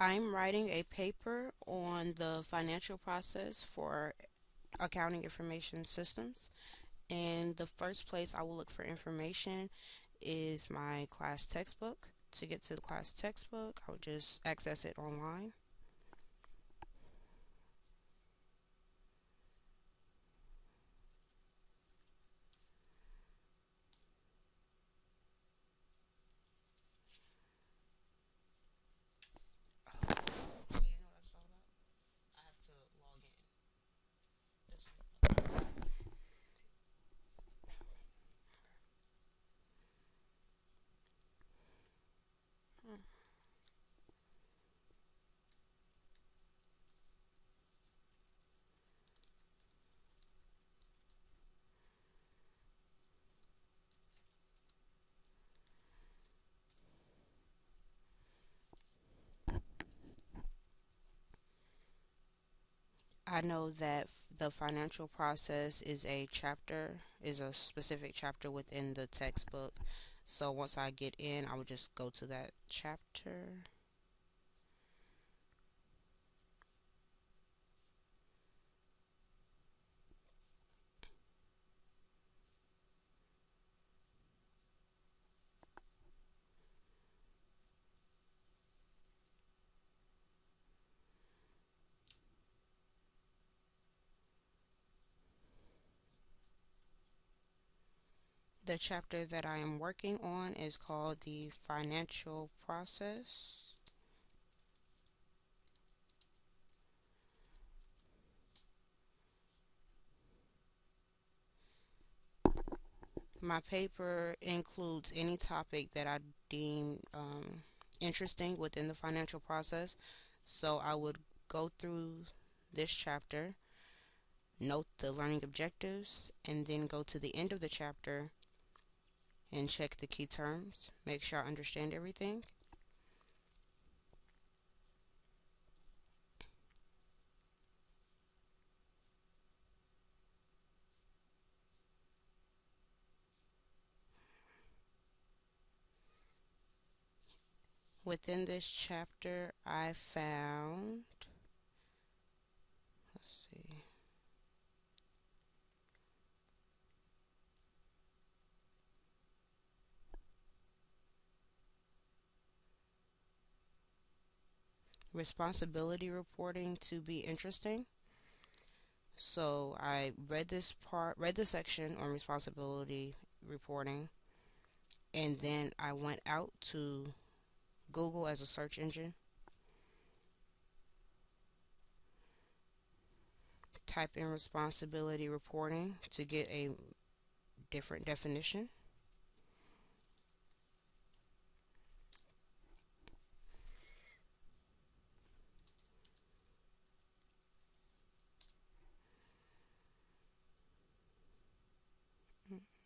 I'm writing a paper on the financial process for accounting information systems. And the first place I will look for information is my class textbook. To get to the class textbook, I would just access it online. So you know what I thought about? I have to log in. This one. I know that the financial process is a specific chapter within the textbook. So once I get in, I would just go to that chapter. The chapter that I am working on is called the financial process. My paper includes any topic that I deem interesting within the financial process. So I would go through this chapter, note the learning objectives, and then go to the end of the chapter and check the key terms, make sure I understand everything. Within this chapter, I found, let's see, responsibility reporting to be interesting. So I read the section on responsibility reporting, and then I went out to Google as a search engine, type in responsibility reporting to get a different definition.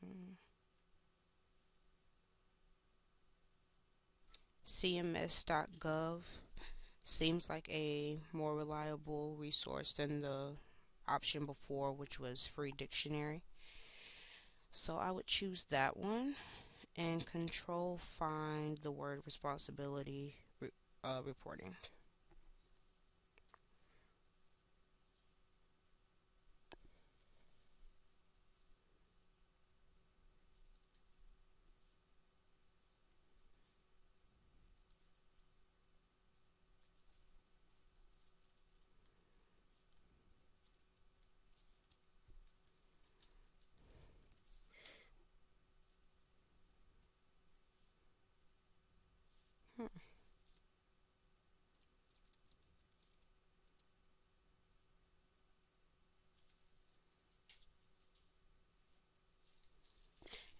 Mm. CMS.gov seems like a more reliable resource than the option before, which was free dictionary. So I would choose that one and control find the word responsibility reporting. Hmm.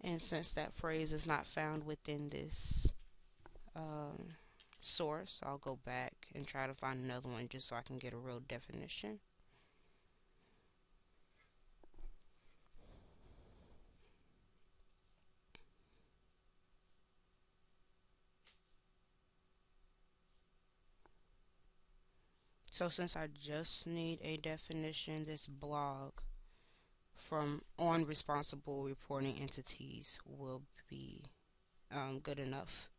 And since that phrase is not found within this um, source, I'll go back and try to find another one just so I can get a real definition. So since I just need a definition, this blog from on responsible reporting entities will be good enough.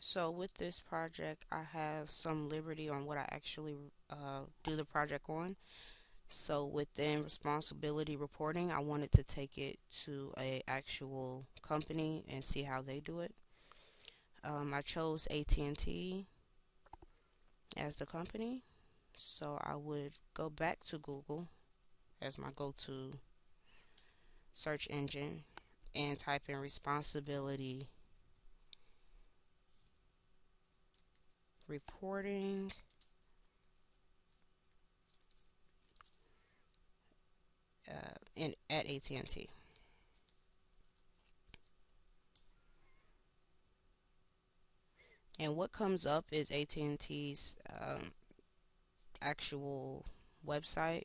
So with this project, I have some liberty on what I actually do the project on. So within responsibility reporting, I wanted to take it to a actual company and see how they do it. I chose AT&T as the company, so I would go back to Google as my go-to search engine and type in responsibility reporting in at AT&T. And T. And what comes up is AT&T's actual website.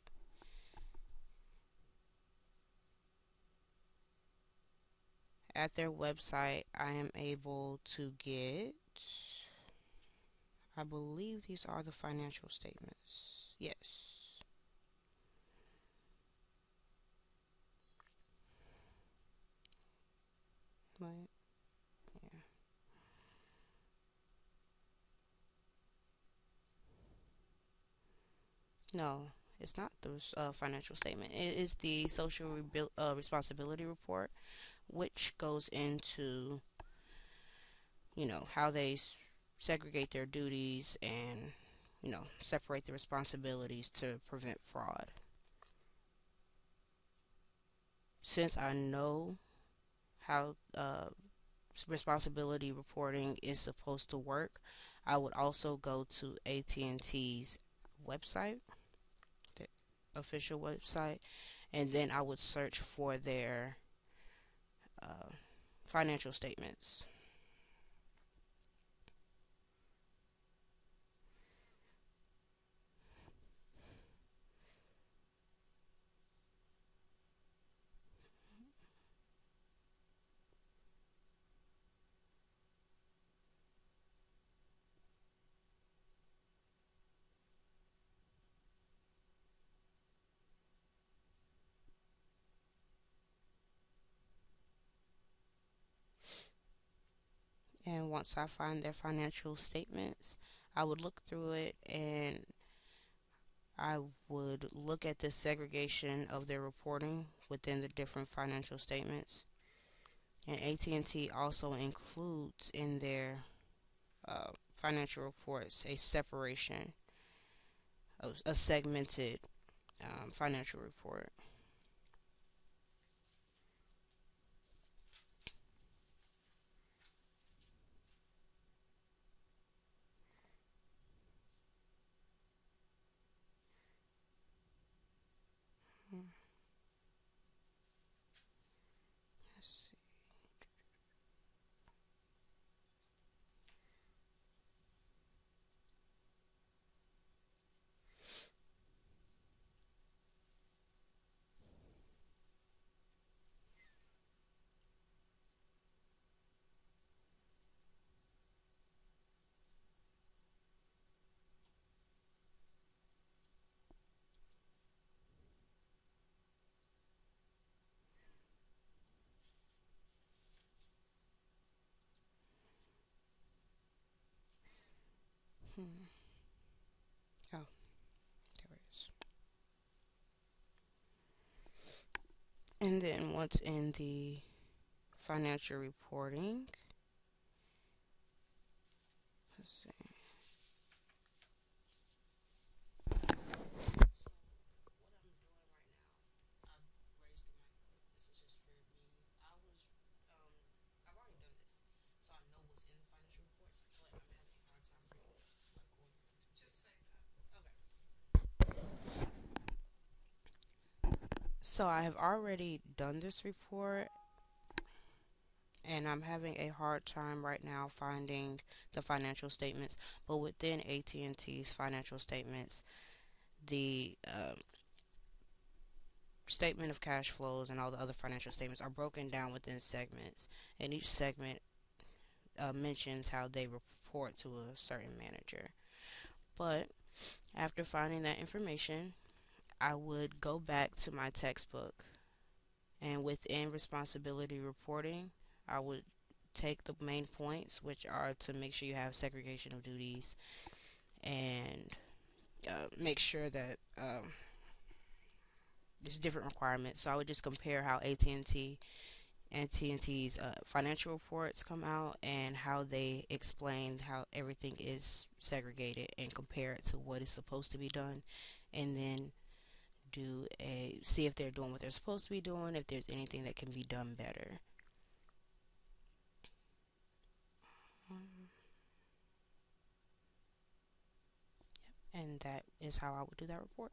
At their website, I am able to get, I believe these are the financial statements. Yes. Right. Yeah. No, it's not the financial statement. It is the responsibility report, which goes into, how they segregate their duties and, separate the responsibilities to prevent fraud. Since I know how responsibility reporting is supposed to work, I would also go to AT&T's website, the official website, and then I would search for their uh, financial statements. And once I find their financial statements, I would look through it and I would look at the segregation of their reporting within the different financial statements. And AT&T also includes in their financial reports a separation, a segmented financial report. Hmm, let's see. Oh, there it is. And then once in the financial reporting, let's see. So I have already done this report and I'm having a hard time right now finding the financial statements. But within AT&T's financial statements, the statement of cash flows and all the other financial statements are broken down within segments, and each segment mentions how they report report to a certain manager. But after finding that information, I would go back to my textbook, and within responsibility reporting, I would take the main points, which are to make sure you have segregation of duties and make sure that there's different requirements. So I would just compare how AT&T's financial reports come out and how they explain how everything is segregated and compare it to what is supposed to be done, and then do a see if they're doing what they're supposed to be doing, if there's anything that can be done better. Um, and that is how I would do that report.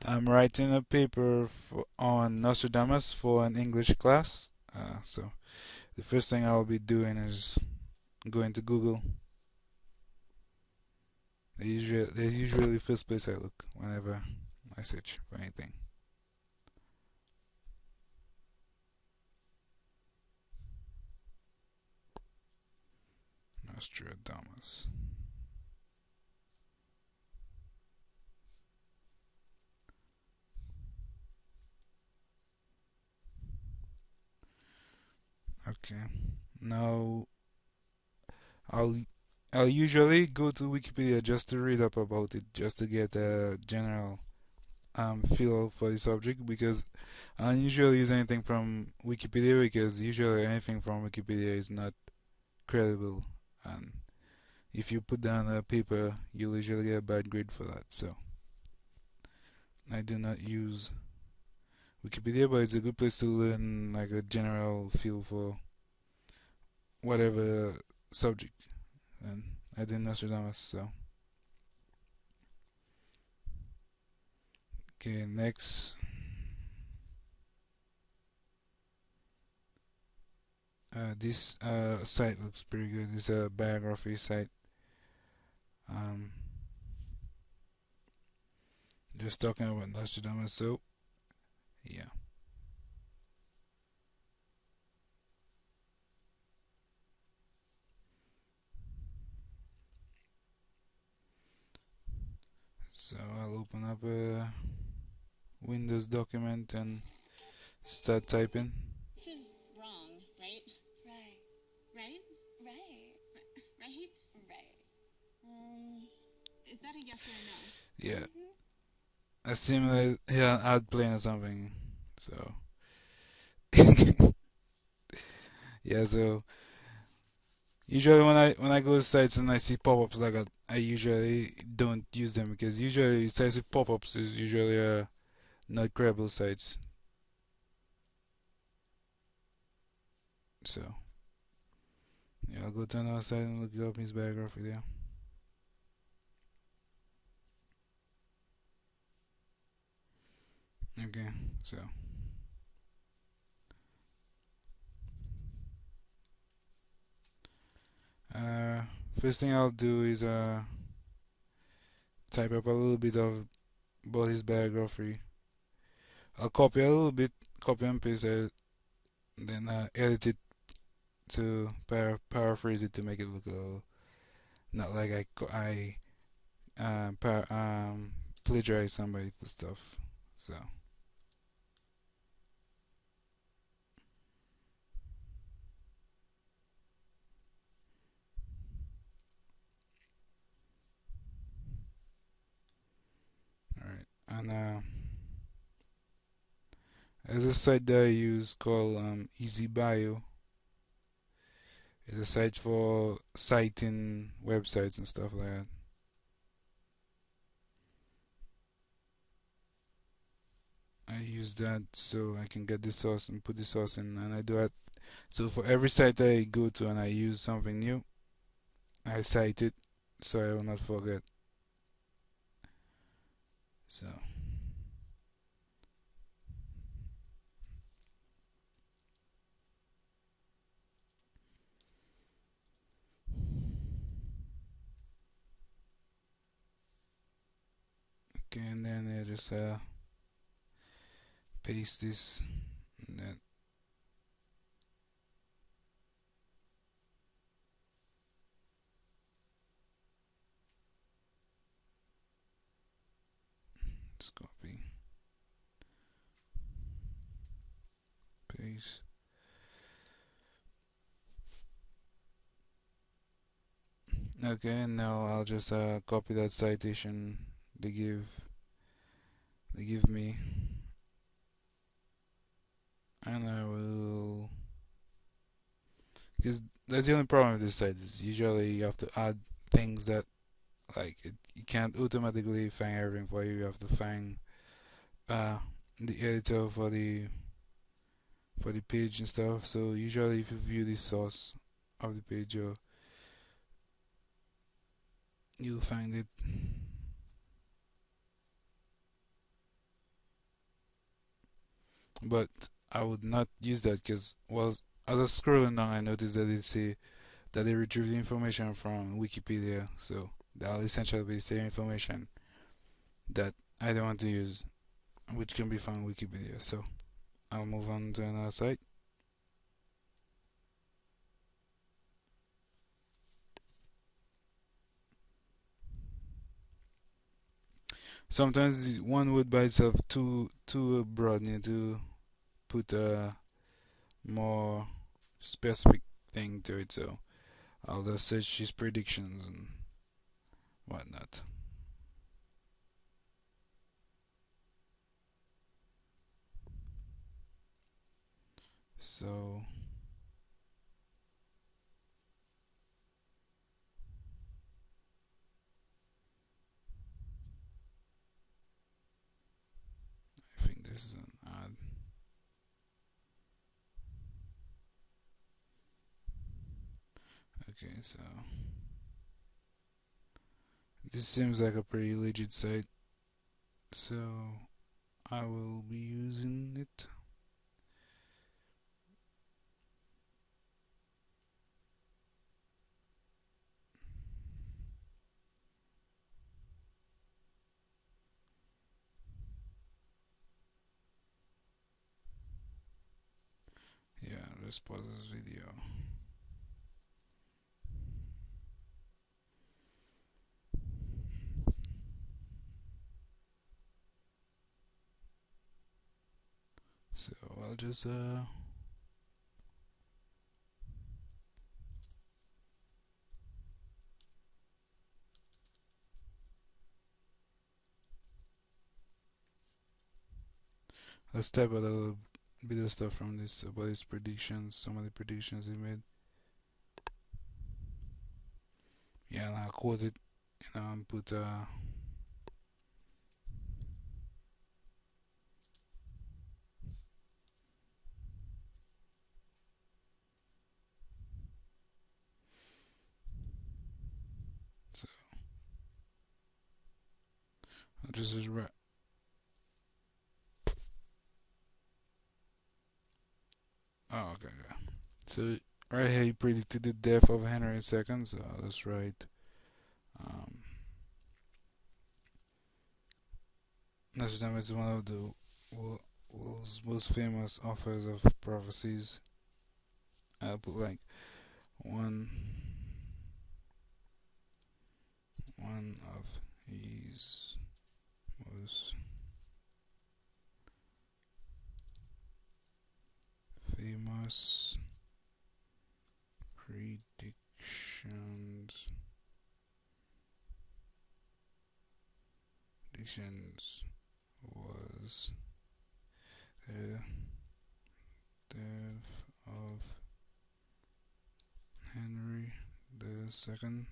I'm writing a paper on Nostradamus for an English class. So the first thing I'll be doing is going to Google. There's usually the first place I look whenever I search for anything. Nostradamus. Okay. Now I'll I'll usually go to Wikipedia just to read up about it, just to get a general feel for the subject, because I don't usually use anything from Wikipedia, because usually anything from Wikipedia is not credible, and if you put down a paper, you'll usually get a bad grade for that. So I do not use Wikipedia, but it's a good place to learn like a general feel for whatever subject. And I did Nostradamus, so okay. Next, this site looks pretty good. It's a biography site. Um, just talking about Nostradamus. So yeah. So I'll open up a Windows document and start typing. This is wrong, right? Right. Right? Right. Right? Right. Is that a yes or a no? Yeah, Mm-hmm. a similar yeah ad plane or something. So yeah, so usually when I go to sites and I see pop-ups like that, I usually don't use them, because usually sites with pop-ups is usually not credible sites. So yeah, I'll go to another site and look up his biography there. Okay, so uh, first thing I'll do is type up a little bit of about his biography. I'll copy a little bit, copy and paste it, then edit it to paraphrase it to make it look a little, not like I plagiarize somebody stuff. So all right, and there's a site that I use called Easy Bio. It's a site for citing websites and stuff like that. I use that so I can get the source and put the source in, and I do that. So for every site I go to and I use something new, I cite it so I will not forget. So Okay, and then just paste this, and then just copy, paste. Okay, and now I'll just copy that citation they give me, and I will, because that's the only problem with this site is usually you have to add things that you can't automatically find everything for you. You have to find uh the editor for the page and stuff. So usually if you view the source of the page, you'll find it. But I would not use that because as I was scrolling down, I noticed that it say that they retrieve the information from Wikipedia. So that'll essentially be the same information that I don't want to use, which can be found on Wikipedia. So I'll move on to another site. Sometimes one word by itself too broad. You need to put a more specific thing to it. So I'll just search his predictions and whatnot. So I think this is an ad. Okay, so this seems like a pretty legit site. So I will be using it. Yeah, let's pause this video. So I'll just let's type out a little bit of stuff from this about his predictions, some of the predictions he made. Yeah, and I'll quote it, and put so I'll just write. Oh, okay, okay. So right here he predicted the death of Henry II. So I'll just write. Um, Nostradamus is one of the world's most famous authors of prophecies. I'll put like one one of his most famous predictions predictions was the death of Henry II.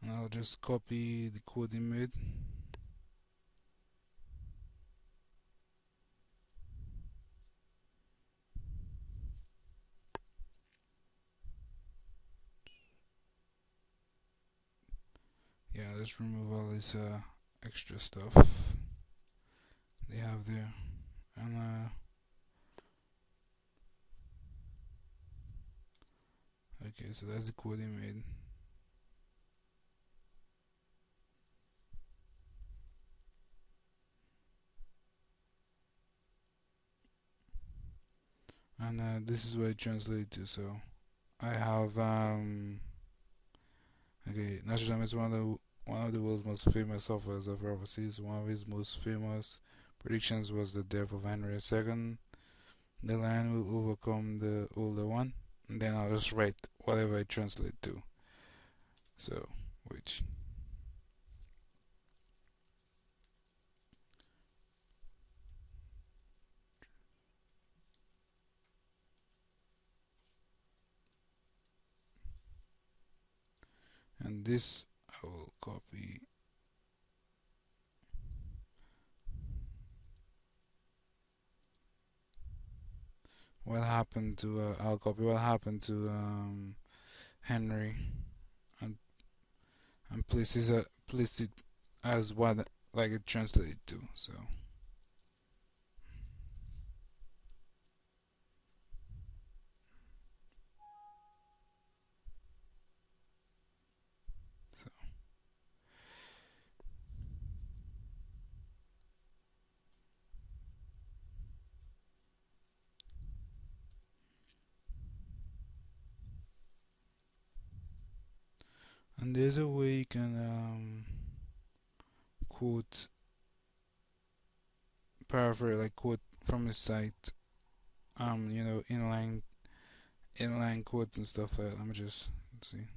And I'll just copy the code he made. Yeah, let's remove all this extra stuff they have there. And okay, so that's the code he made. and this is what I translate to. So I have okay, Nostradamus is one of the world's most famous authors of prophecies. One of his most famous predictions was the death of Henry II. The lion will overcome the older one, and then I'll just write whatever I translate to. So, which, and this I will copy. What happened to? I'll copy what happened to Henry, and place it as what like it translated to. So, and there's a way you can quote, paraphrase, like quote from the site. Inline quotes and stuff like that. Let me just see.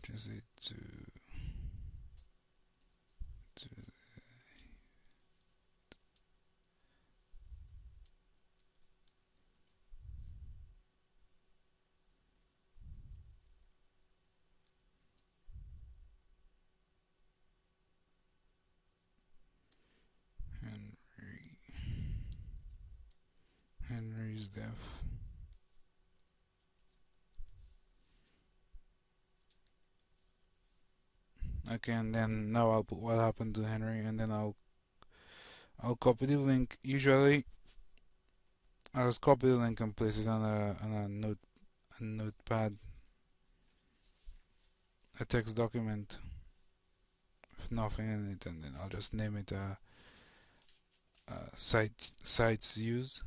Translate to Henry. Henry's death. Okay, and then now I'll put what happened to Henry, and then I'll copy the link. Usually, I'll just copy the link and place it on a notepad, a text document with nothing in it, and then I'll just name it sites used,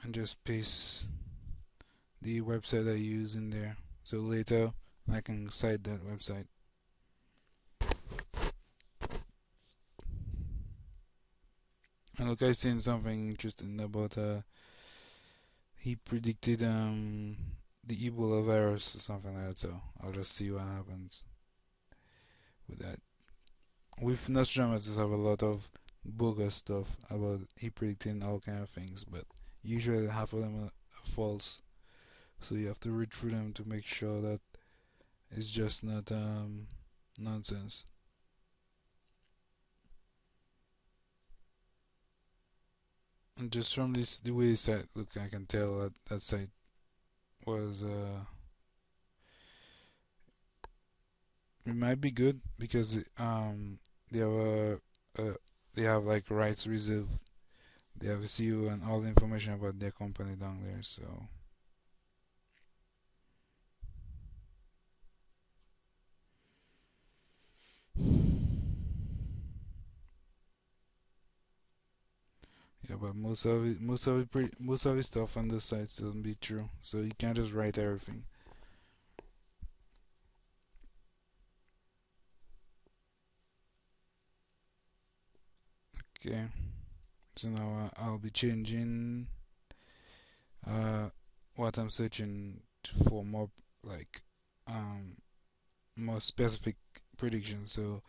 and just paste the website I use in there. So later I can cite that website. And look, I seen something interesting about he predicted the Ebola virus or something like that. So I'll just see what happens with that. With Nostradamus, just have a lot of bogus stuff about he predicting all kind of things, but usually half of them are false. So you have to read through them to make sure that it's just not nonsense. And just from this the way the site look, I can tell that that site was it might be good because they have they have like rights reserved. They have a CEO and all the information about their company down there. So yeah, but most of the stuff on the sites doesn't be true. So you can't just write everything. Okay. So now I'll be changing uh what I'm searching for more like um more specific predictions. So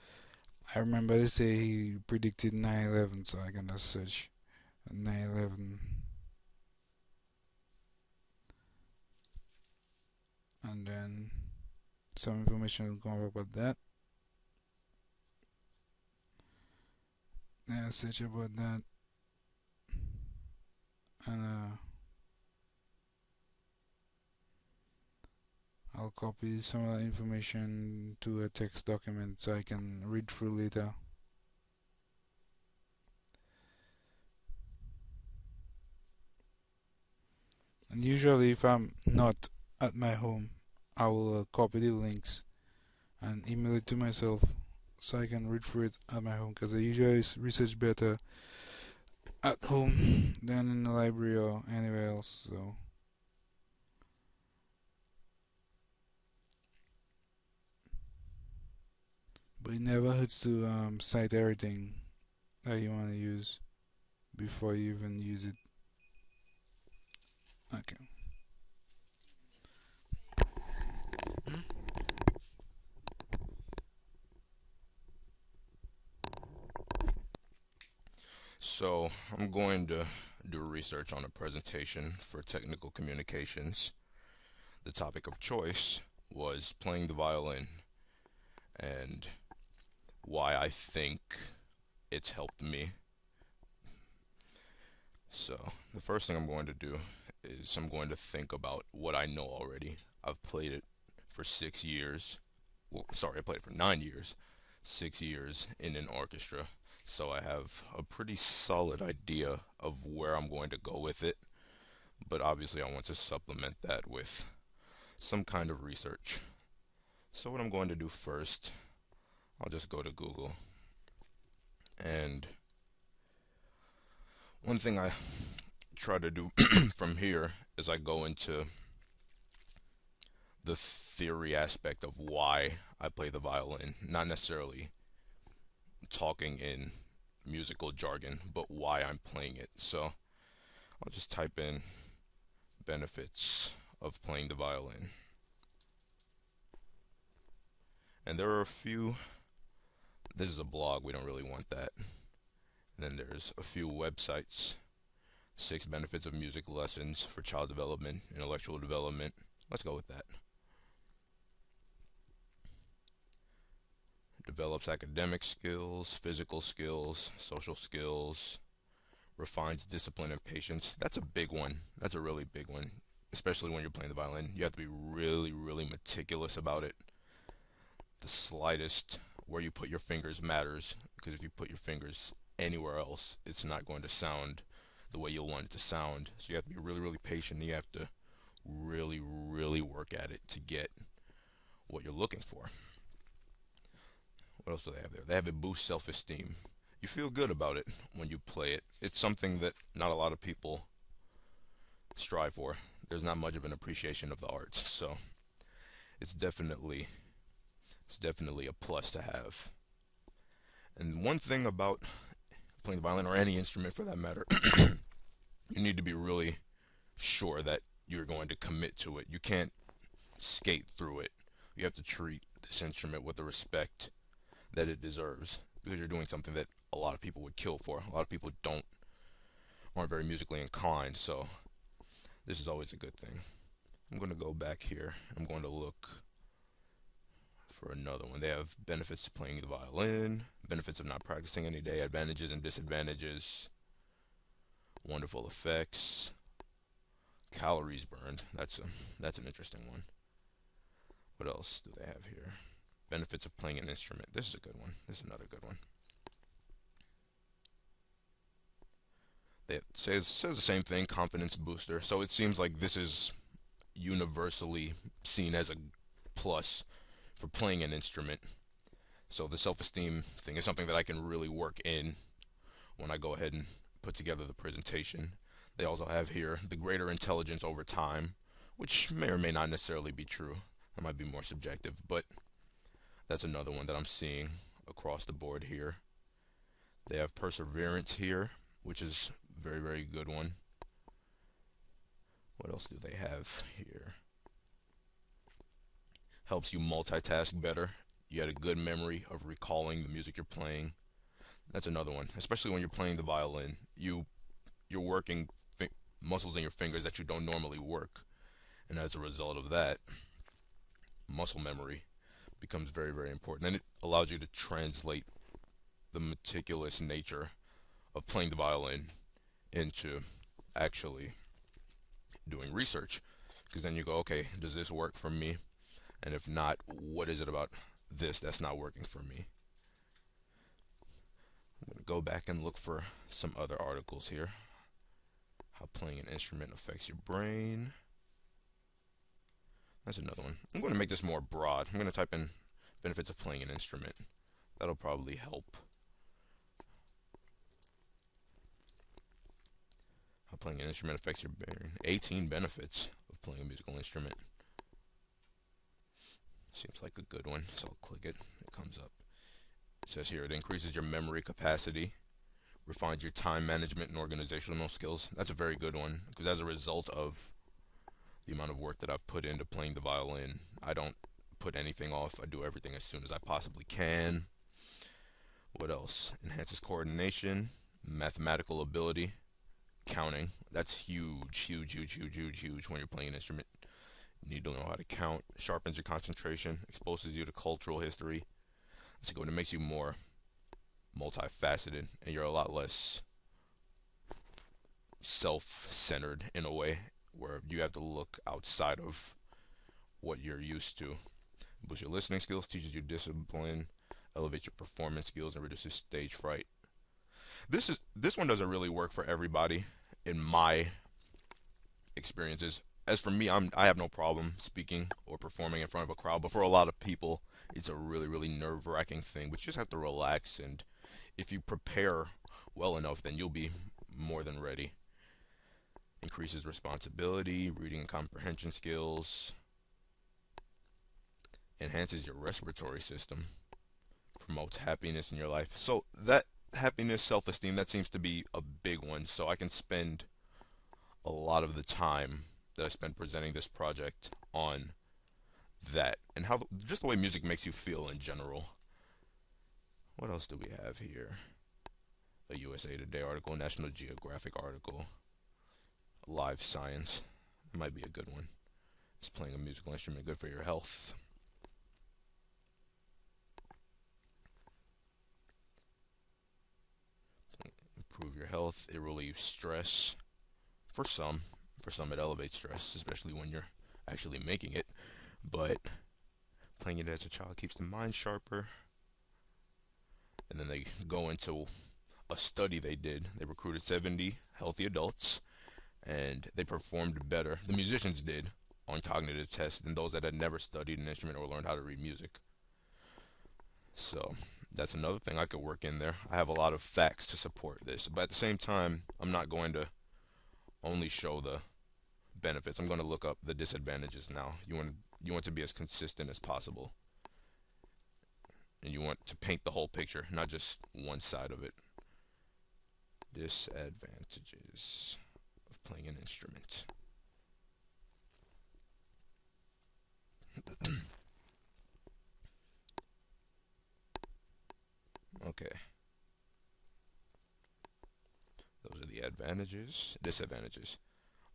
I remember they say he predicted 9/11, so I can just search 9/11, and then some information will come up about that. search about that, and I'll copy some of the information to a text document so I can read through later. And usually, if I'm not at my home, I will copy the links and email it to myself so I can read through it at my home because I usually research better at home than in the library or anywhere else. So, but it never hurts to cite everything that you want to use before you even use it. Okay. Hmm? So I'm going to do research on a presentation for technical communications. The topic of choice was playing the violin and why I think it's helped me. So the first thing I'm going to do is I'm going to think about what I know already. I've played it for 6 years. Well, sorry, I played it for 9 years. 6 years in an orchestra. So I have a pretty solid idea of where I'm going to go with it. But obviously, I want to supplement that with some kind of research. So, what I'm going to do first, I'll just go to Google. And one thing I try to do from here is I go into the theory aspect of why I play the violin, not necessarily talking in musical jargon, but why I'm playing it. So, I'll just type in benefits of playing the violin. And there are a few. This is a blog, we don't really want that. And then there's a few websites. 6 benefits of music lessons for child development, intellectual development. Let's go with that. Develops academic skills, physical skills, social skills, refines discipline and patience. That's a big one. That's a really big one. Especially when you're playing the violin. You have to be really, really meticulous about it. The slightest where you put your fingers matters, because if you put your fingers anywhere else, it's not going to sound the way you'll want it to sound. So you have to be really, really patient. You have to really, really work at it to get what you're looking for. What else do they have there? They have it boost self-esteem. You feel good about it when you play it. It's something that not a lot of people strive for. There's not much of an appreciation of the arts, so it's definitely it's definitely a plus to have. And one thing about playing the violin or any instrument for that matter, you need to be really sure that you're going to commit to it. You can't skate through it. You have to treat this instrument with the respect that it deserves because you're doing something that a lot of people would kill for. A lot of people aren't very musically inclined, so this is always a good thing. I'm going to go back here. I'm going to look for another one. They have benefits to playing the violin, benefits of not practicing any day, advantages and disadvantages, wonderful effects, calories burned. That's an interesting one. What else do they have here? Benefits of playing an instrument. This is a good one. This is another good one. It says the same thing, confidence booster. So it seems like this is universally seen as a plus for playing an instrument. So the self-esteem thing is something that I can really work in when I go ahead and put together the presentation. They also have here the greater intelligence over time, which may or may not necessarily be true. That might be more subjective, but that's another one that I'm seeing across the board here. They have perseverance here, which is a very, very good one. What else do they have here? Helps you multitask better. You had a good memory of recalling the music you're playing. That's another one, especially when you're playing the violin. You're working muscles in your fingers that you don't normally work, and as a result of that, muscle memory becomes very, very important, and it allows you to translate the meticulous nature of playing the violin into actually doing research. Because then you go, okay, does this work for me? And if not, what is it about this that's not working for me? I'm going to go back and look for some other articles here. How playing an instrument affects your brain. That's another one. I'm going to make this more broad. I'm going to type in benefits of playing an instrument. That'll probably help. How playing an instrument affects your brain. 18 benefits of playing a musical instrument. Seems like a good one, so I'll click it. It comes up. It says here it increases your memory capacity, refines your time management and organizational skills. That's a very good one because as a result of the amount of work that I've put into playing the violin, I don't put anything off. I do everything as soon as I possibly can. What else? Enhances coordination, mathematical ability, counting. That's huge, huge, huge, huge, huge, huge when you're playing an instrument. You need to know how to count. Sharpens your concentration, exposes you to cultural history. It's good. It makes you more multifaceted, and you're a lot less self-centered in a way where you have to look outside of what you're used to. Boosts your listening skills, teaches you discipline, elevates your performance skills, and reduces stage fright. This one doesn't really work for everybody in my experiences. As for me, I have no problem speaking or performing in front of a crowd, but for a lot of people, it's a really, really nerve-wracking thing. But you just have to relax, and if you prepare well enough, then you'll be more than ready. Increases responsibility, reading and comprehension skills, enhances your respiratory system, promotes happiness in your life. So that happiness, self-esteem, that seems to be a big one. So I can spend a lot of the time that I spent presenting this project on that and how just the way music makes you feel in general. What else do we have here? A USA Today article, National Geographic article, Live Science. That might be a good one. Is playing a musical instrument good for your health? Improve your health. It relieves stress. For some, it elevates stress, especially when you're actually making it. But playing it as a child keeps the mind sharper. And then they go into a study they did. They recruited 70 healthy adults, and they performed better. The musicians did on cognitive tests than those that had never studied an instrument or learned how to read music. So that's another thing I could work in there. I have a lot of facts to support this, but at the same time, I'm not going to only show the benefits. I'm going to look up the disadvantages now. You want to be as consistent as possible, and you want to paint the whole picture, not just one side of it. Disadvantages of playing an instrument. Okay. Those are the advantages. Disadvantages.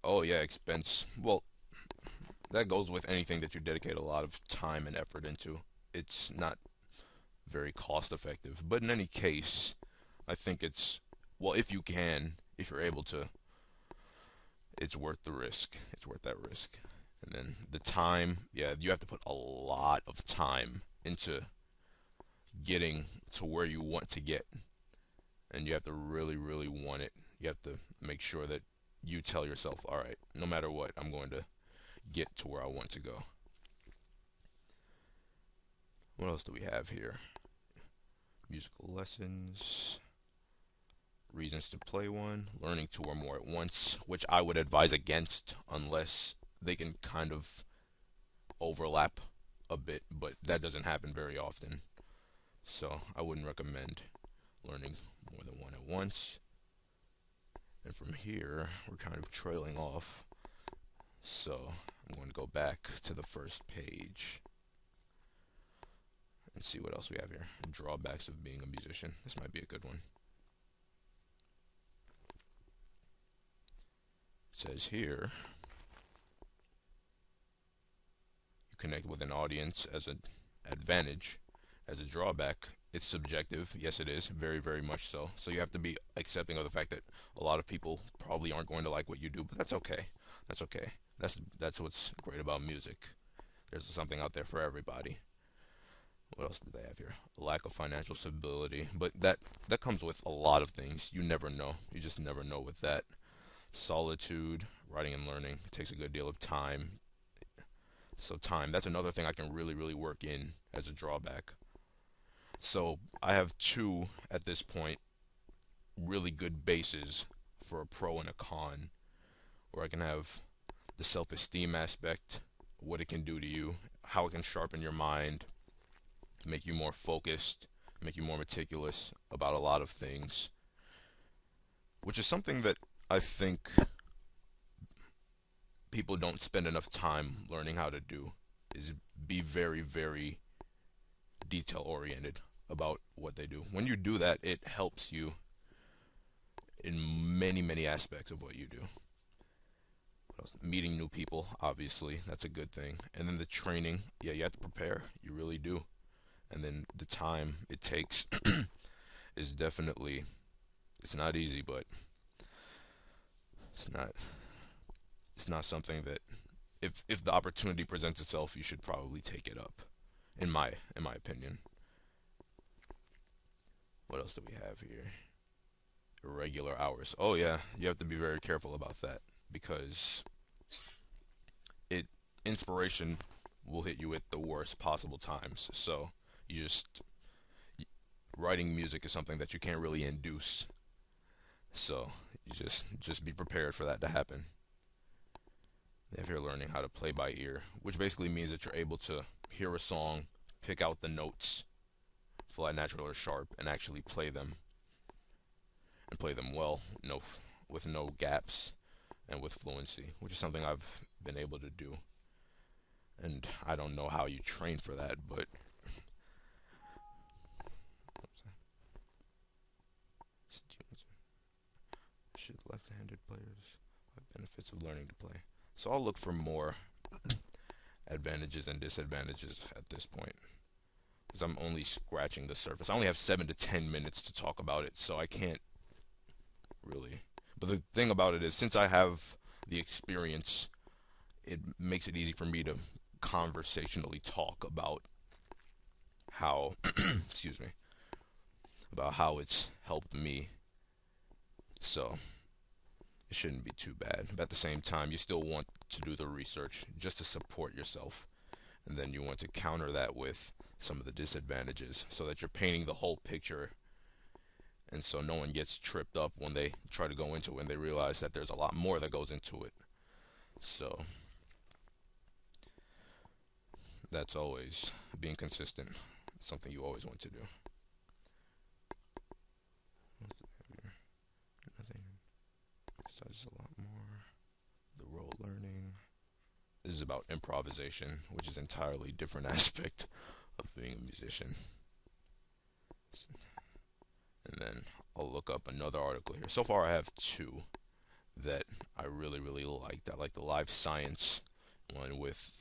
Oh yeah, expense. Well, that goes with anything that you dedicate a lot of time and effort into. It's not very cost effective. But in any case, I think it's, well, if you can, if you're able to, it's worth the risk. It's worth that risk. And then the time, yeah, you have to put a lot of time into getting to where you want to get. And you have to really, really want it. You have to make sure that you tell yourself, all right, no matter what, I'm going to get to where I want to go. What else do we have here? Musical lessons, reasons to play one, learning two or more at once, which I would advise against unless they can kind of overlap a bit, but that doesn't happen very often. So I wouldn't recommend learning more than one at once. And from here, we're kind of trailing off. So I'm going to go back to the first page and see what else we have here. Drawbacks of being a musician. This might be a good one. It says here, you connect with an audience as an advantage, As a drawback, it's subjective. Yes, it is. Very, very much so. So you have to be accepting of the fact that a lot of people probably aren't going to like what you do, but that's okay. That's okay. That's what's great about music. There's something out there for everybody. What else do they have here? A lack of financial stability, but that comes with a lot of things. You never know. You just never know with that. Solitude, writing and learning. It takes a good deal of time. So time, that's another thing I can really, really work in as a drawback. So I have two at this point really good bases for a pro and a con, where I can have the self-esteem aspect, what it can do to you, how it can sharpen your mind, make you more focused, make you more meticulous about a lot of things, which is something that I think people don't spend enough time learning how to do, is be very, very detail oriented about what they do. When you do that, it helps you in many, many aspects of what you do. What else? Meeting new people, obviously, that's a good thing. And then the training, yeah, you have to prepare, you really do. And then the time it takes is definitely, it's not easy, but it's not it's not something that, if the opportunity presents itself, you should probably take it up. In my opinion. What else do we have here? Irregular hours. Oh yeah, you have to be very careful about that because it inspiration will hit you at the worst possible times. So you just writing music is something that you can't really induce. So you just be prepared for that to happen. If you're learning how to play by ear, which basically means that you're able to hear a song, pick out the notes, flat, natural, or sharp, and actually play them and play them well, no, with no gaps and with fluency, which is something I've been able to do. And I don't know how you train for that, but should left-handed players have benefits of learning to play. So I'll look for more advantages and disadvantages at this point because I'm only scratching the surface. I only have 7 to 10 minutes to talk about it, so I can't really. But the thing about it is, since I have the experience, it makes it easy for me to conversationally talk about how, excuse me, about how it's helped me. So it shouldn't be too bad. But at the same time, you still want to do the research just to support yourself. And then you want to counter that with some of the disadvantages so that you're painting the whole picture. And so no one gets tripped up when they try to go into it and they realize that there's a lot more that goes into it. So that's always being consistent. Something you always want to do. Nothing. Besides a lot more. The role learning. This is about improvisation, which is an entirely different aspect of being a musician. And then I'll look up another article here. So far, I have two that I really, really liked. I like the live science one with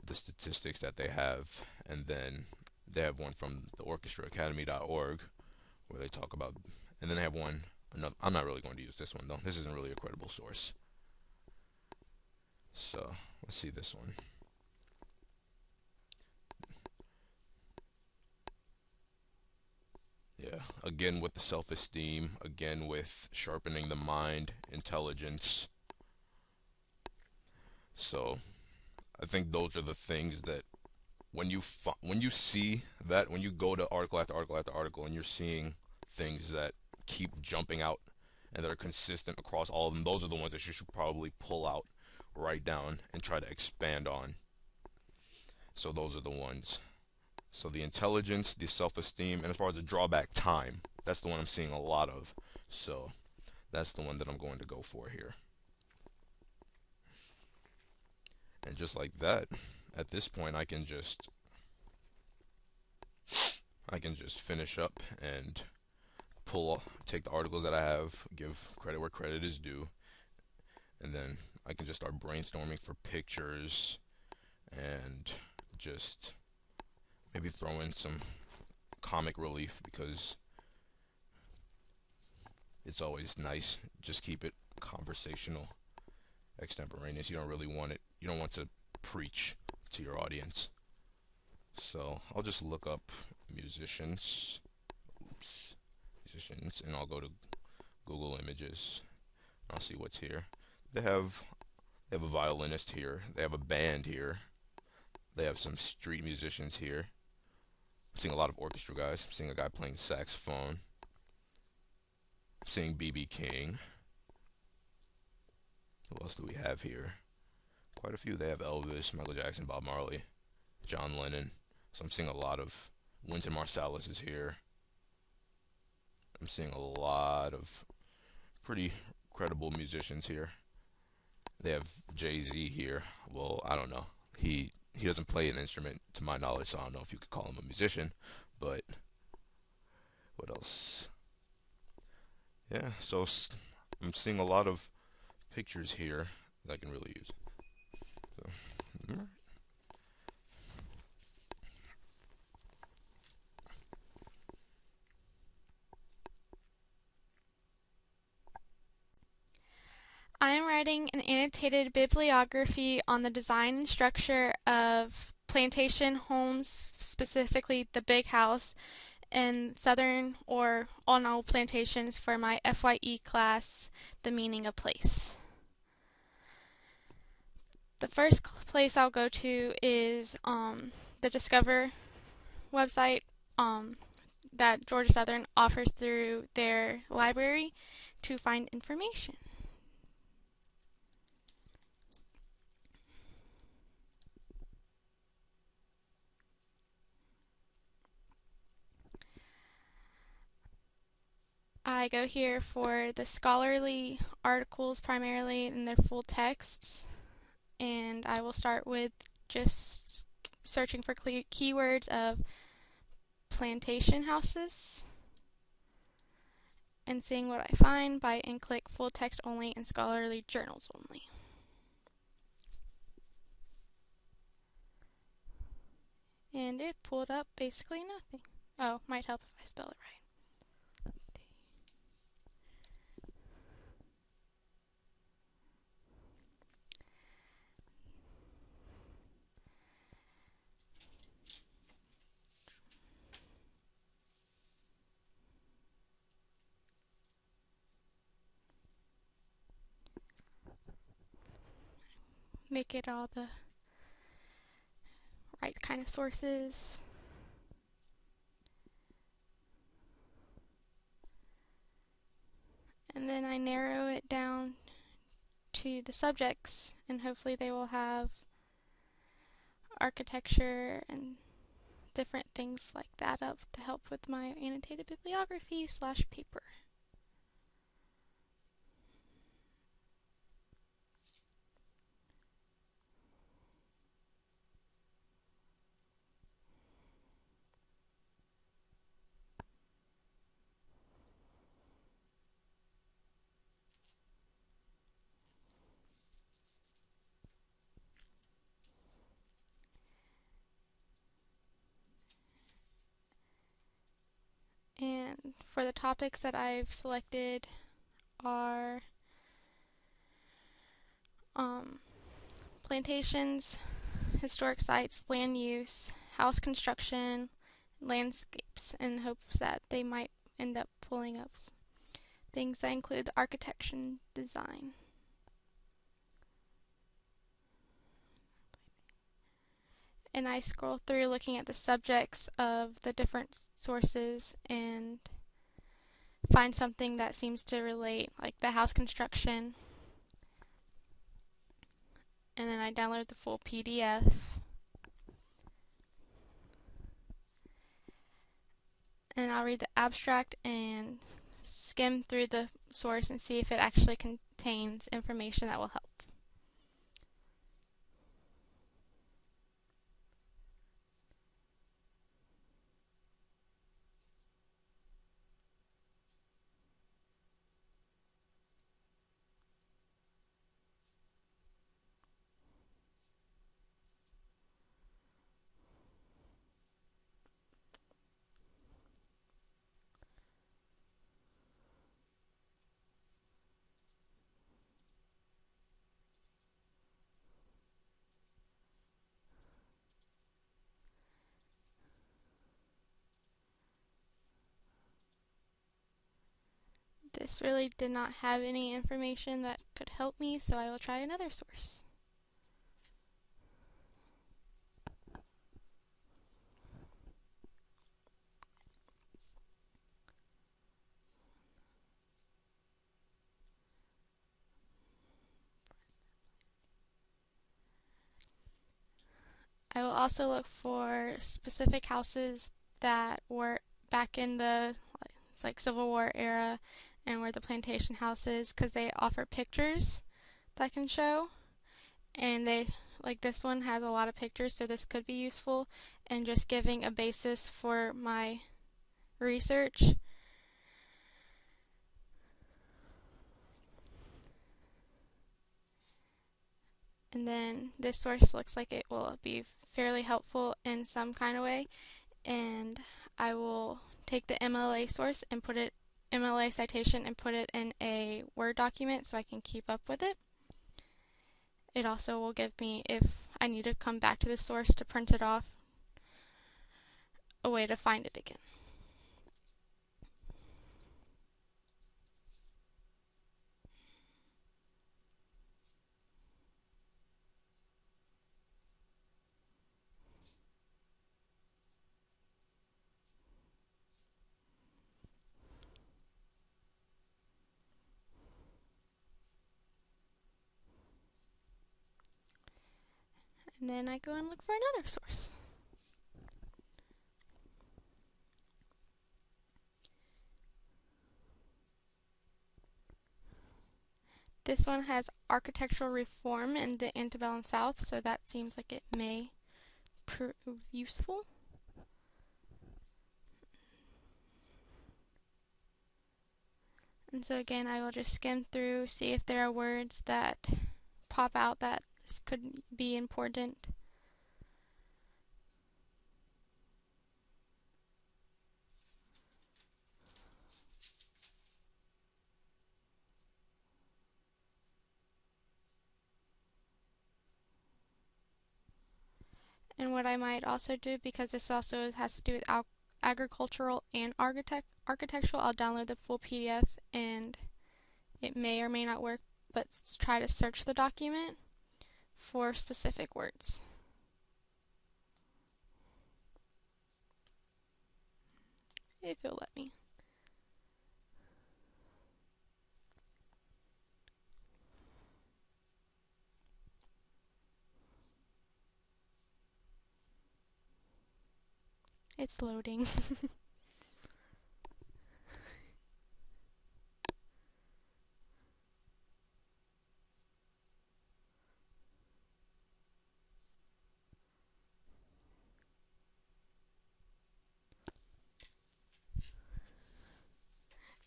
the statistics that they have, and then they have one from the orchestraacademy.org where they talk about, and then they have one. Another, I'm not really going to use this one though. This isn't really a credible source. So let's see this one. Yeah, again with the self-esteem, again with sharpening the mind, intelligence. So I think those are the things that when you see that, when you go to article after article after article and you're seeing things that keep jumping out and that are consistent across all of them, those are the ones that you should probably pull out, write down, and try to expand on. So those are the ones. So the intelligence, the self-esteem, and as far as the drawback, time. That's the one I'm seeing a lot of. So that's the one that I'm going to go for here. And just like that, at this point, I can just finish up and take the articles that I have, give credit where credit is due, and then I can just start brainstorming for pictures and just Maybe throw in some comic relief because it's always nice. Just keep it conversational, extemporaneous. You don't really want it. You don't want to preach to your audience. So I'll just look up musicians, oops, musicians, and I'll go to Google Images. I'll see what's here. They have they have a violinist here. They have a band here. They have some street musicians here. I'm seeing a lot of orchestra guys. I'm seeing a guy playing saxophone. I'm seeing BB King. Who else do we have here? Quite a few. They have Elvis, Michael Jackson, Bob Marley, John Lennon. So I'm seeing a lot of Wynton Marsalis is here. I'm seeing a lot of pretty credible musicians here. They have Jay-Z here. Well, I don't know. He doesn't play an instrument to my knowledge, so I don't know if you could call him a musician. But what else? Yeah, so I'm seeing a lot of pictures here that I can really use. So, mm, I am writing an annotated bibliography on the design and structure of plantation homes, specifically the big house, in southern or on all plantations for my FYE class, The Meaning of Place. The first place I'll go to is the Discover website that Georgia Southern offers through their library to find information. I go here for the scholarly articles primarily in their full texts, and I will start with just searching for keywords of plantation houses and seeing what I find and click full text only and scholarly journals only. And it pulled up basically nothing. Oh, might help if I spell it right. Make it all the right kind of sources. And then I narrow it down to the subjects, and hopefully they will have architecture and different things like that up to help with my annotated bibliography / paper. And for the topics that I've selected are plantations, historic sites, land use, house construction, landscapes, in hopes that they might end up pulling up things that include architecture and design. And I scroll through looking at the subjects of the different sources and find something that seems to relate, like the house construction. And then I download the full PDF. And I'll read the abstract and skim through the source and see if it actually contains information that will help. This really did not have any information that could help me, so I will try another source. I will also look for specific houses that were back in the Civil War era and were the plantation houses, because they offer pictures that I can show, and they like this one has a lot of pictures, so this could be useful and just giving a basis for my research. And then this source looks like it will be fairly helpful in some kind of way, and I will take the MLA source and put it MLA citation and put it in a Word document so I can keep up with it. It also will give me, if I need to come back to the source to print it off, a way to find it again. And then I go and look for another source. This one has architectural reform in the antebellum South, so that seems like it may prove useful. And so again, I will just skim through, see if there are words that pop out that could be important. And what I might also do, because this also has to do with agricultural and architectural, I'll download the full PDF, and it may or may not work, but try to search the document for specific words. If you'll let me. It's loading.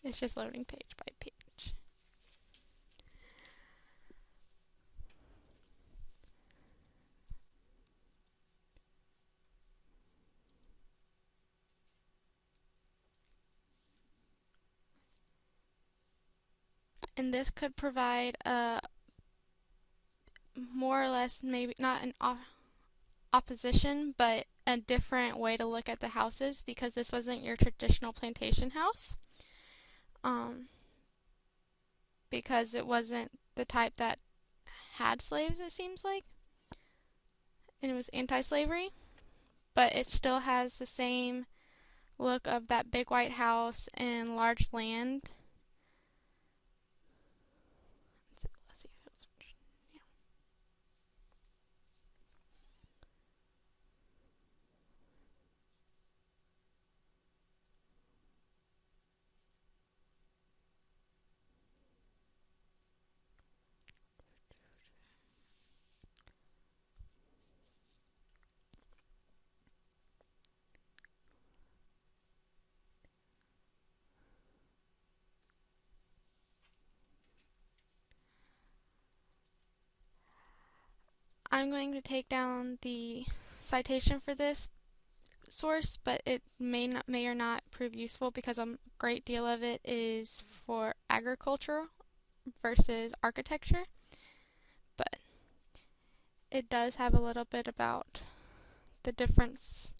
It's just loading page by page. And this could provide a more or less, maybe not an opposition, but a different way to look at the houses, because this wasn't your traditional plantation house. Because it wasn't the type that had slaves, it seems like, and it was anti-slavery, but it still has the same look of that big white house and large land. Let's see if it's, yeah. I'm going to take down the citation for this source, but it may or not prove useful, because a great deal of it is for agriculture versus architecture, but it does have a little bit about the difference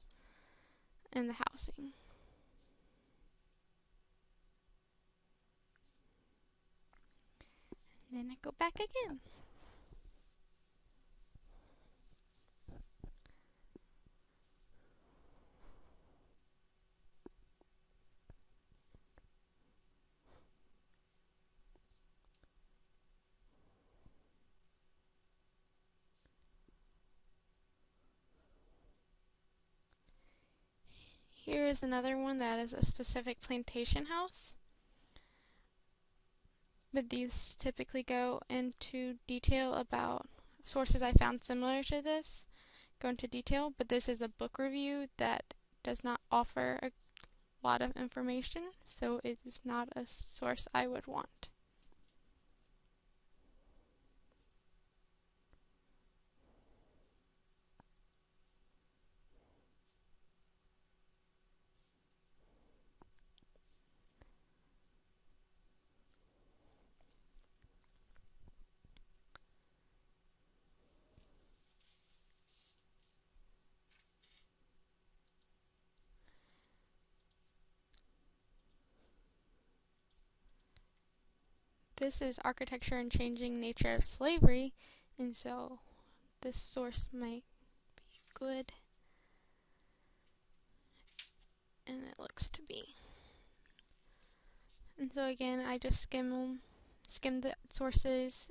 in the housing. And then I go back again. Here is another one that is a specific plantation house. But these typically go into detail about sources I found similar to this, go into detail, but this is a book review that does not offer a lot of information, so it is not a source I would want. This is Architecture and Changing Nature of Slavery, and so this source might be good, and it looks to be. And so again, I just skim the sources.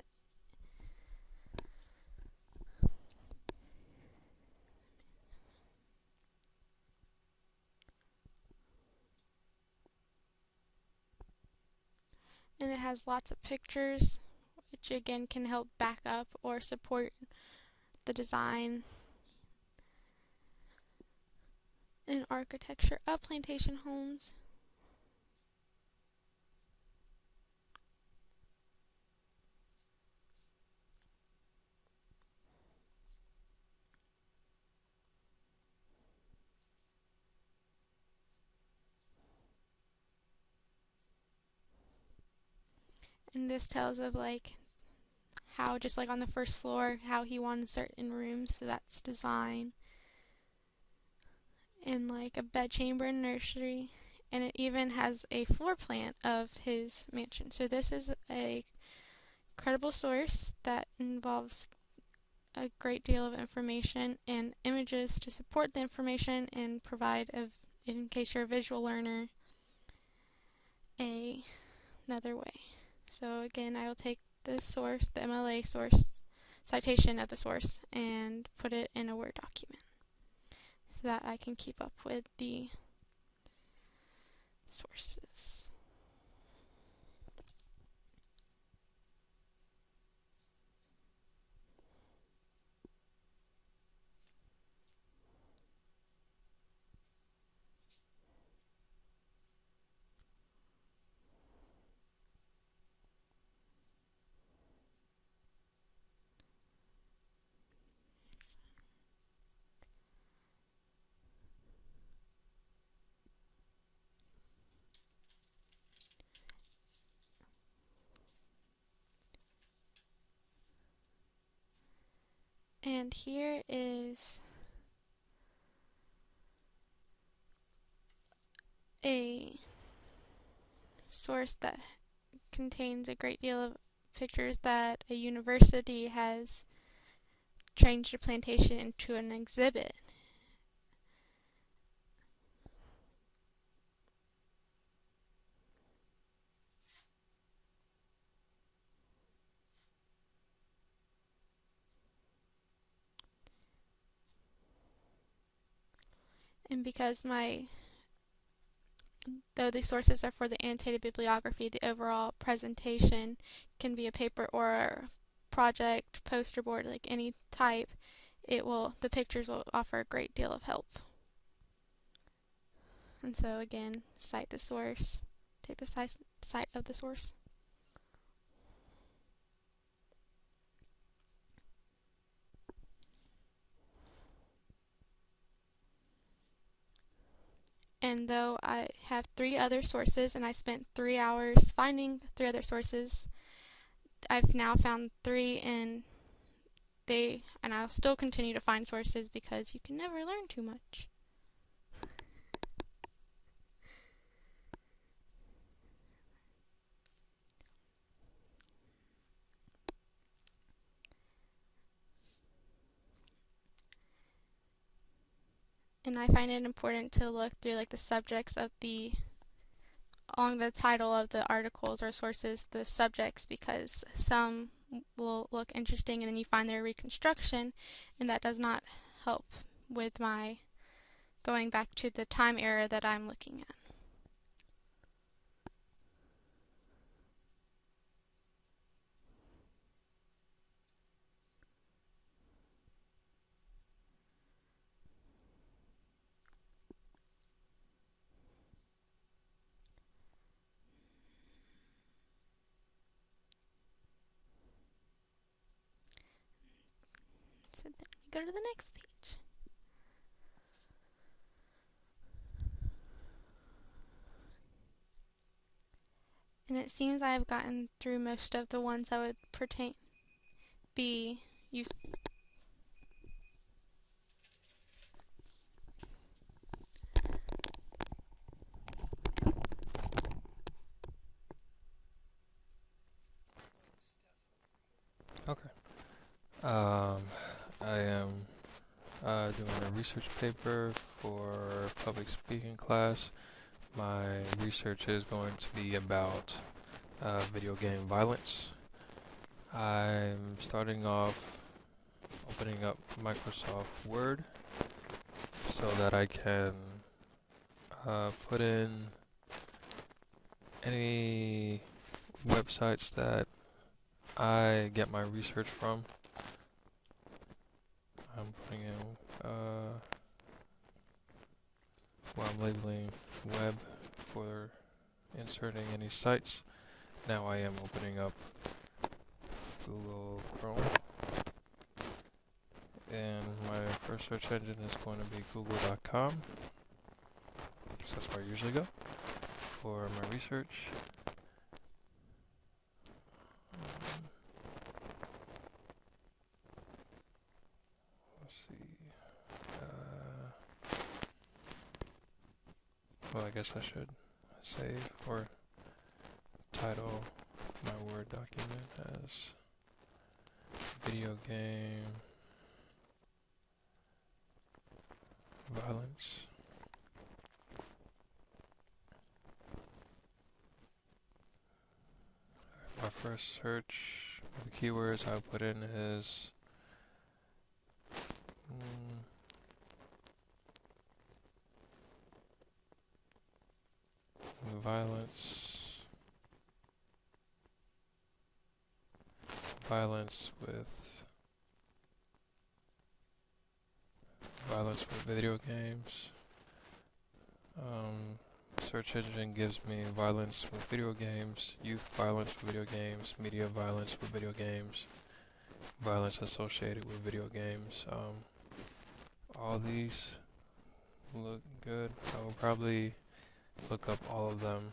And it has lots of pictures, which again can help back up or support the design and architecture of plantation homes. And this tells of like how, just like on the first floor, how he wanted certain rooms, so that's design. And like a bedchamber and nursery. And it even has a floor plan of his mansion. So this is a credible source that involves a great deal of information and images to support the information and provide, in case you're a visual learner, another way. So again, I will take the source, the MLA source, citation of the source, and put it in a Word document so that I can keep up with the sources. And here is a source that contains a great deal of pictures that a university has changed a plantation into an exhibit. And because though the sources are for the annotated bibliography, the overall presentation can be a paper or a project, poster board, like any type, the pictures will offer a great deal of help. And so again, cite the source, take the cite of the source. And though I have 3 other sources and I spent 3 hours finding 3 other sources, I've now found 3, and I'll still continue to find sources because you can never learn too much. and I find it important to look through like the subjects of the along the title of the articles or sources, the subjects, because some will look interesting and then you find their reconstruction, and that does not help with my going back to the time era that I'm looking at. So then we go to the next page. And it seems I have gotten through most of the ones that would be used. Okay. Um, I am doing a research paper for public speaking class. My research is going to be about video game violence. I'm starting off opening up Microsoft Word so that I can put in any websites that I get my research from. I'm putting in, I'm labeling web for inserting any sites. Now I am opening up Google Chrome, and my first search engine is going to be google.com, because that's where I usually go for my research. Let's see. Well, I guess I should save or title my Word document as video game violence. My first search with the keywords I put in is violence, violence with video games. Search engine gives me violence with video games, youth violence with video games, media violence with video games, violence associated with video games. All these look good. I will probably look up all of them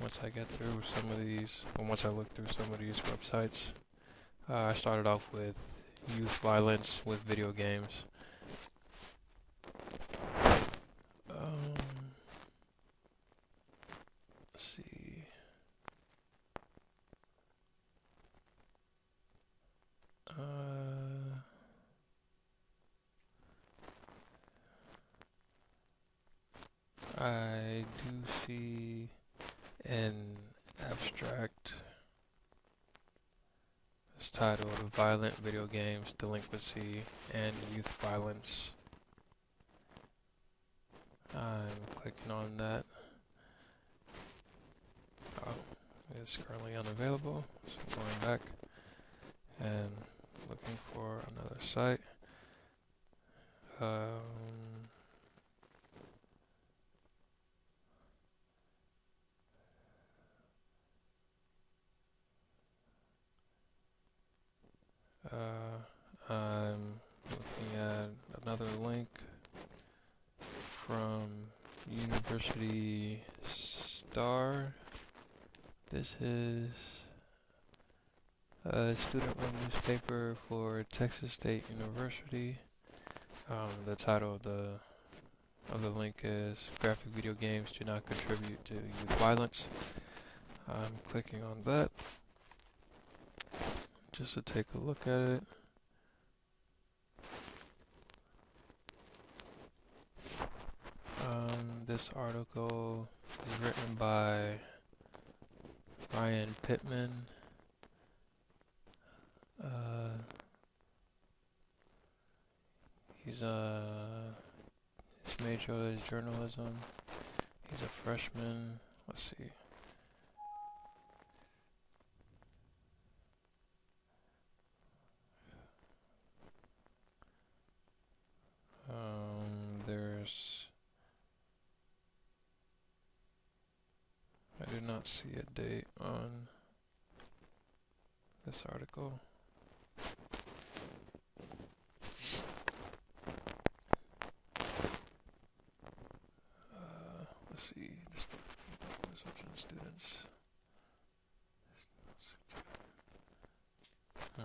once I get through some of these, or once I look through some of these websites. I started off with youth violence with video games. Let's see. I do see an abstract. It's titled Violent Video Games, Delinquency, and Youth Violence. I'm clicking on that. Oh, it's currently unavailable, so I'm going back and looking for another site. I'm looking at another link from University Star. This is a student-run newspaper for Texas State University. The title of the link is "Graphic Video Games Do Not Contribute to Youth Violence." I'm clicking on that just to take a look at it. This article is written by Ryan Pittman. He's his major is journalism. He's a freshman. Let's see. There's I do not see a date on this article. Let's see. Reception students. Hmm.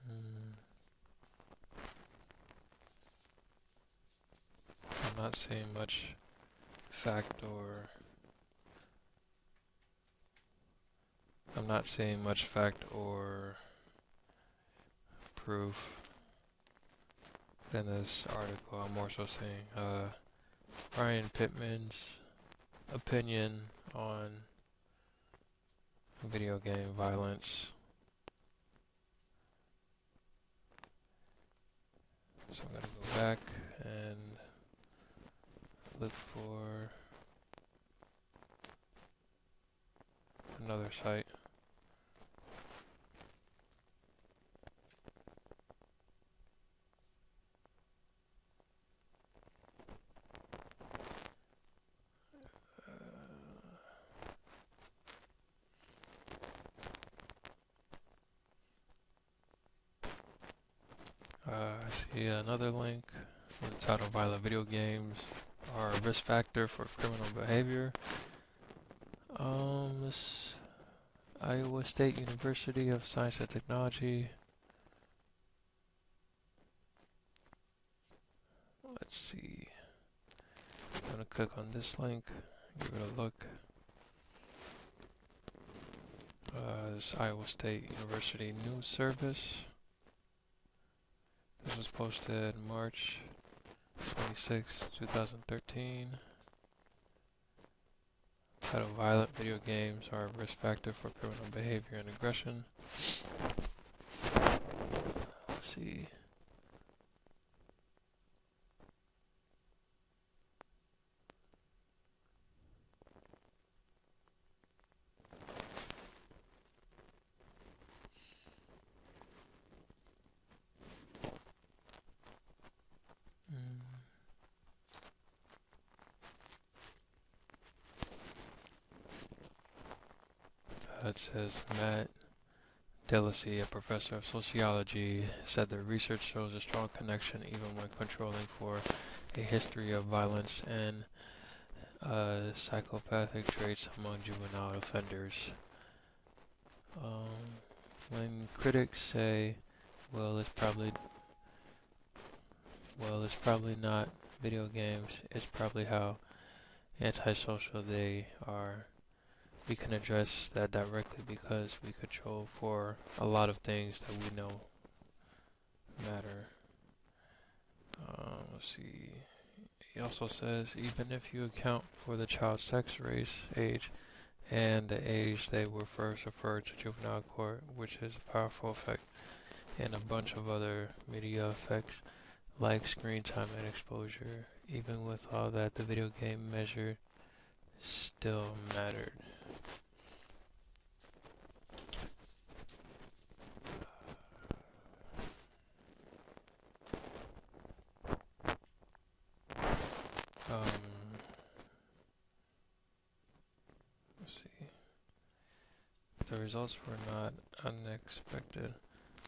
Hmm. I'm not seeing much fact or I'm not seeing much fact or proof in this article. I'm more so seeing Ryan Pittman's opinion on video game violence. So I'm gonna go back and look for another site. I see another link with the title Violent Video Games are a risk factor for criminal behavior. This Iowa State University of Science and Technology. Let's see. I'm gonna click on this link, give it a look. This Iowa State University News Service. This was posted March 26, 2013. Title Violent Video Games are a risk factor for criminal behavior and aggression. Let's see. It says Matt Delacy, a professor of sociology, said the research shows a strong connection even when controlling for a history of violence and psychopathic traits among juvenile offenders. When critics say, well, it's probably not video games, it's probably how antisocial they are. We can address that directly because we control for a lot of things that we know matter. Let's see. He also says, even if you account for the child's sex, race, age, and the age they were first referred to juvenile court, which is a powerful effect, and a bunch of other media effects like screen time and exposure, even with all that, the video game measure still mattered. Let's see. The results were not unexpected,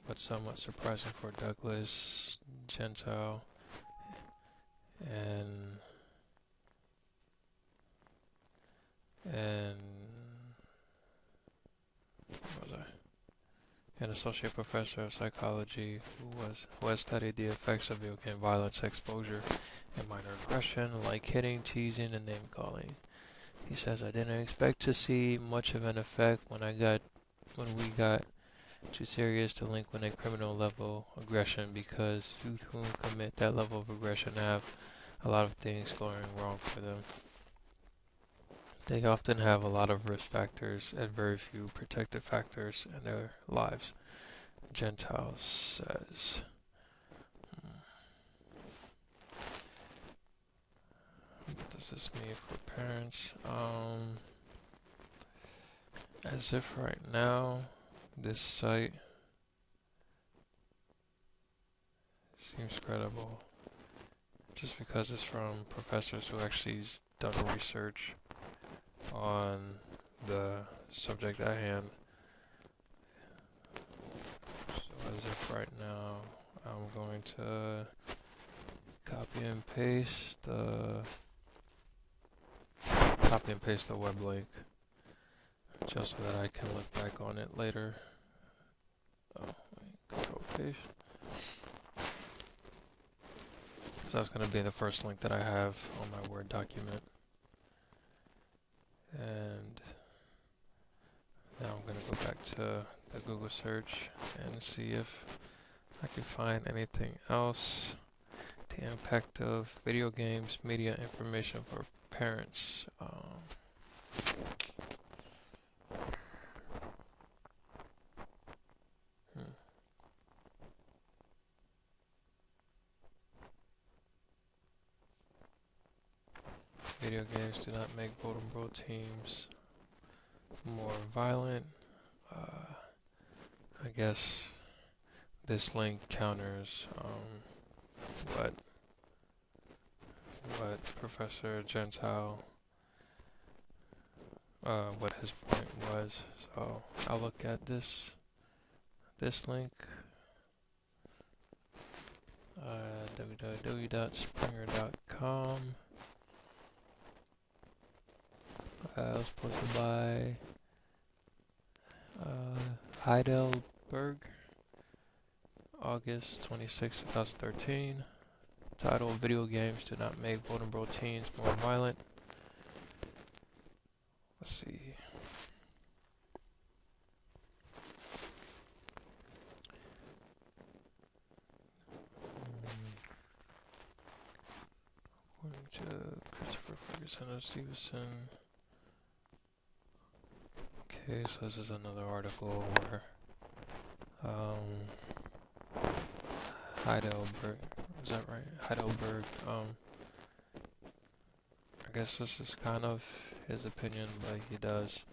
but somewhat surprising for Douglas Gentile and what was I? an associate professor of psychology who has studied the effects of video game violence exposure and minor aggression like hitting, teasing, and name calling. He says, I didn't expect to see much of an effect when we got too serious to link with a criminal level aggression because youth who commit that level of aggression have a lot of things going wrong for them. They often have a lot of risk factors and very few protective factors in their lives, Gentile says. What does this mean for parents? As if right now, this site seems credible just because it's from professors who actually done research on the subject at hand. So as if right now, I'm going to copy and paste the web link just so that I can look back on it later. Control paste. So that's going to be the first link that I have on my Word document. And now I'm going to go back to the Google search and see if I can find anything else. The impact of video games, media information for parents. Video games do not make vulnerable teams more violent. I guess this link counters what Professor Gentile, what his point was. So I'll look at this link, www.springer.com. It was posted by Heidelberg, August 26, 2013. Title: Video games do not make vulnerable teens more violent. Let's see. According to Christopher Ferguson of Stevenson. Okay, so this is another article where Heidelberg, is that right? Heidelberg, I guess this is kind of his opinion, but he does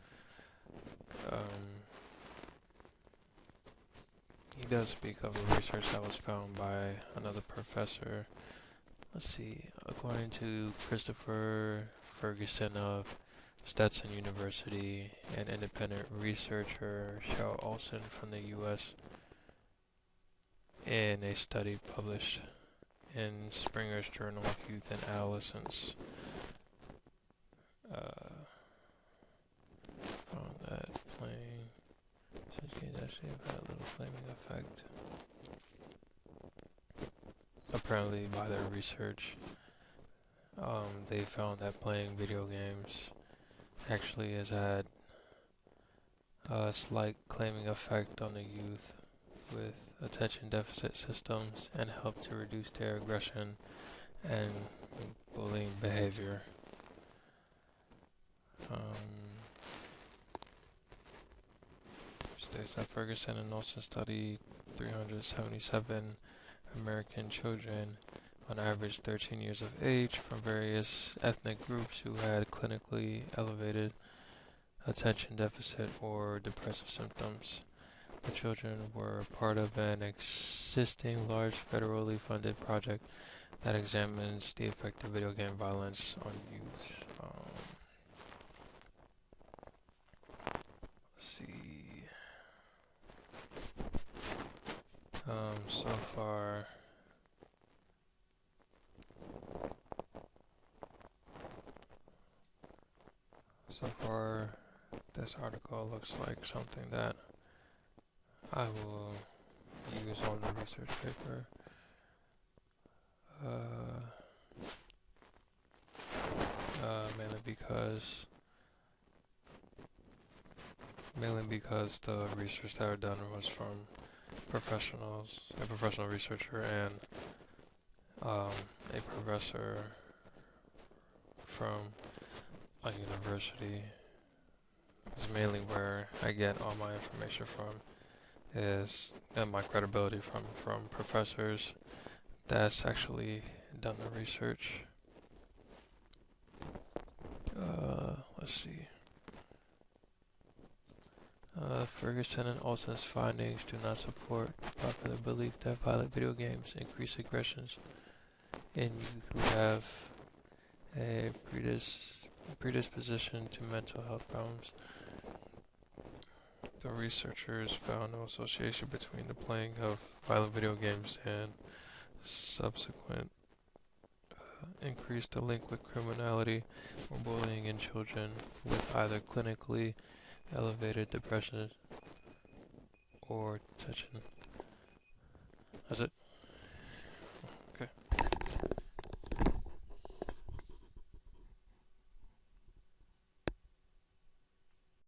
speak of the research that was found by another professor. Let's see, according to Christopher Ferguson of Stetson University and independent researcher Shel Olson from the U.S. in a study published in Springer's Journal of Youth and Adolescence, found that playing such games actually have had a little flaming effect. Apparently, by their research, they found that playing video games actually has had a slight claiming effect on the youth with attention deficit systems and helped to reduce their aggression and bullying behavior. States that Ferguson and Olson studied 377 American children, on average 13 years of age, from various ethnic groups who had clinically elevated attention deficit or depressive symptoms. The children were part of an existing large federally funded project that examines the effect of video game violence on youth. Let's see. So far, this article looks like something that I will use on the research paper. Uh, mainly because the research that were done was from professionals, a professional researcher and a professor from a university. Is mainly where I get all my information from. Is and my credibility from professors that's actually done the research. Let's see. Ferguson and Olson's findings do not support the popular belief that violent video games increase aggressions in youth who have a predisposition to mental health problems. The researchers found no association between the playing of violent video games and subsequent increased delinquent criminality or bullying in children with either clinically elevated depression or tension. That's it.